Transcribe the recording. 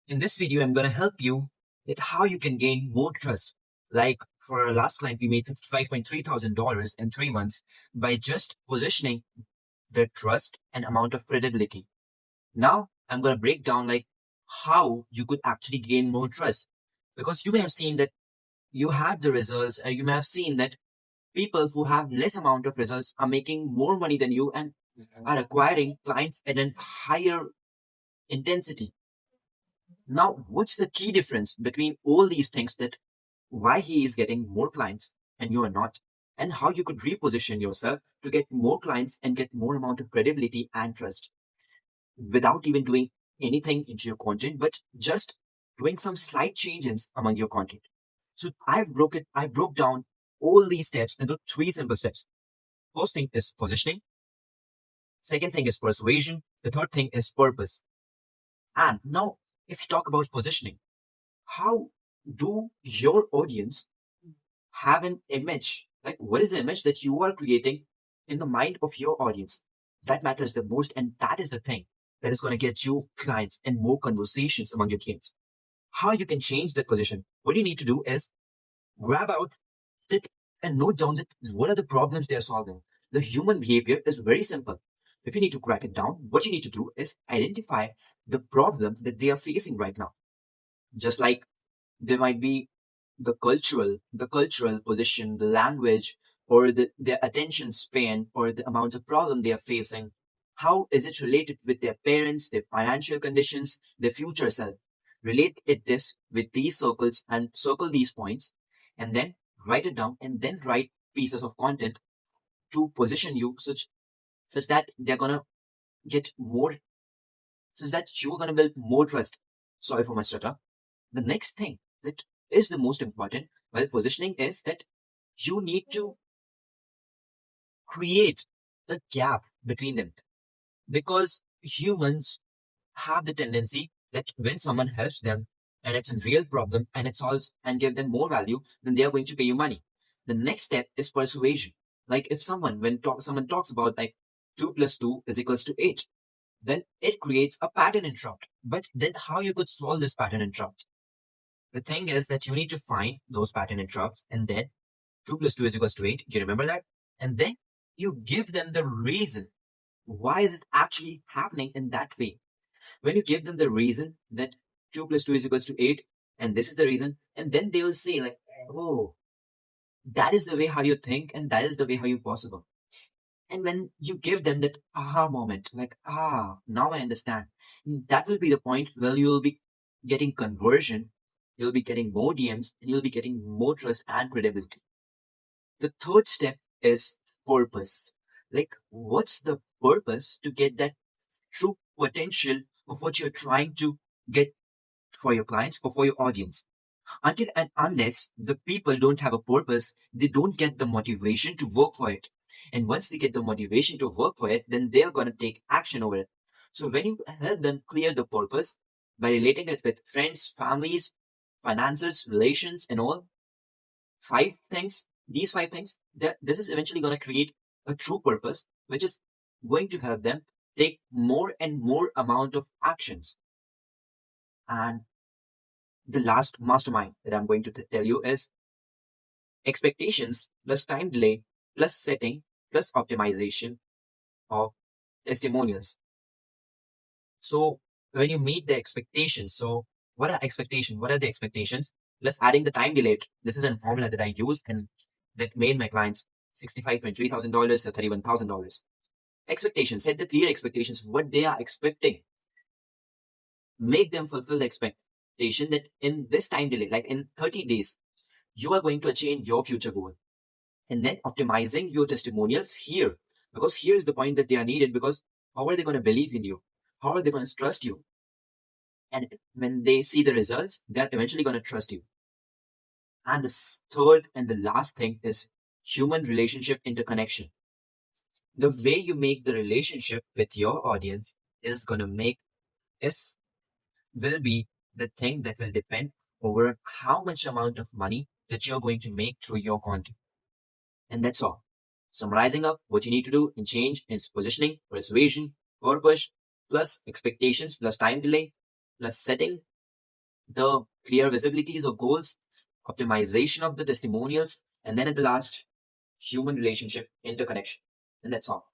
In this video, I'm going to help you with how you can gain more trust. Like for our last client, we made $65,300 in 3 months by just positioning the trust and amount of credibility. Now, I'm going to break down like how you could actually gain more trust, because you may have seen that you have the results, and you may have seen that people who have less amount of results are making more money than you and are acquiring clients at a higher intensity. Now, what's the key difference between all these things, that why he is getting more clients and you are not, and how you could reposition yourself to get more clients and get more amount of credibility and trust without even doing anything into your content, but just doing some slight changes among your content. So I broke down all these steps into three simple steps. First thing is positioning. Second thing is persuasion. The third thing is purpose. And now, if you talk about positioning, how do your audience have an image? Like, what is the image that you are creating in the mind of your audience? That matters the most, and that is the thing that is going to get you clients and more conversations among your teams. How you can change that position? What you need to do is grab out it and note down that what are the problems they are solving. The human behavior is very simple. If you need to crack it down, what you need to do is identify the problem that they are facing right now. Just like there might be the cultural position, the language, or their attention span, or the amount of problem they are facing. How is it related with their parents, their financial conditions, their future self? Relate it this with these circles and circle these points, and then write it down, and then write pieces of content to position you such that they're gonna get more, such that you're gonna build more trust. Sorry for my stutter. The next thing that is the most important while positioning is that you need to create a gap between them, because humans have the tendency that when someone helps them and it's a real problem and it solves and give them more value, then they are going to pay you money. The next step is persuasion. Like if someone talks about like 2 plus 2 is equals to 8, then it creates a pattern interrupt. But then how you could solve this pattern interrupt? The thing is that you need to find those pattern interrupts, and then 2 plus 2 is equals to 8. Do you remember that? And then you give them the reason. Why is it actually happening in that way? When you give them the reason that 2 plus 2 is equals to 8, and this is the reason, and then they will say like, oh, that is the way how you think, and that is the way how you possible. And when you give them that aha moment, like, now I understand, that will be the point where you will be getting conversion, you'll be getting more DMs, and you'll be getting more trust and credibility. The third step is purpose. Like, what's the purpose to get that true potential of what you're trying to get for your clients or for your audience? Until and unless the people don't have a purpose, they don't get the motivation to work for it. And once they get the motivation to work for it, then they are going to take action over it. So when you help them clear the purpose by relating it with friends, families, finances, relations, and all, these 5 things, this is eventually going to create a true purpose, which is going to help them take more and more amount of actions. And the last mastermind that I'm going to tell you is expectations plus time delay plus setting plus optimization of testimonials. So when you meet the expectations, so what are expectations? What are the expectations? Plus adding the time delay. This is a formula that I use and that made my clients $65,300 to $31,000. Expectations. Set the clear expectations, what they are expecting. Make them fulfill the expectation that in this time delay, like in 30 days, you are going to achieve your future goal. And then optimizing your testimonials here, because here's the point that they are needed, because how are they going to believe in you? How are they going to trust you? And when they see the results, they're eventually going to trust you. And the third and the last thing is human relationship interconnection. The way you make the relationship with your audience is going to will be the thing that will depend over how much amount of money that you're going to make through your content. And that's all. Summarizing up, what you need to do and change is positioning, persuasion, purpose, plus expectations, plus time delay, plus setting, the clear visibilities of goals, optimization of the testimonials, and then at the last, human relationship interconnection. And that's all.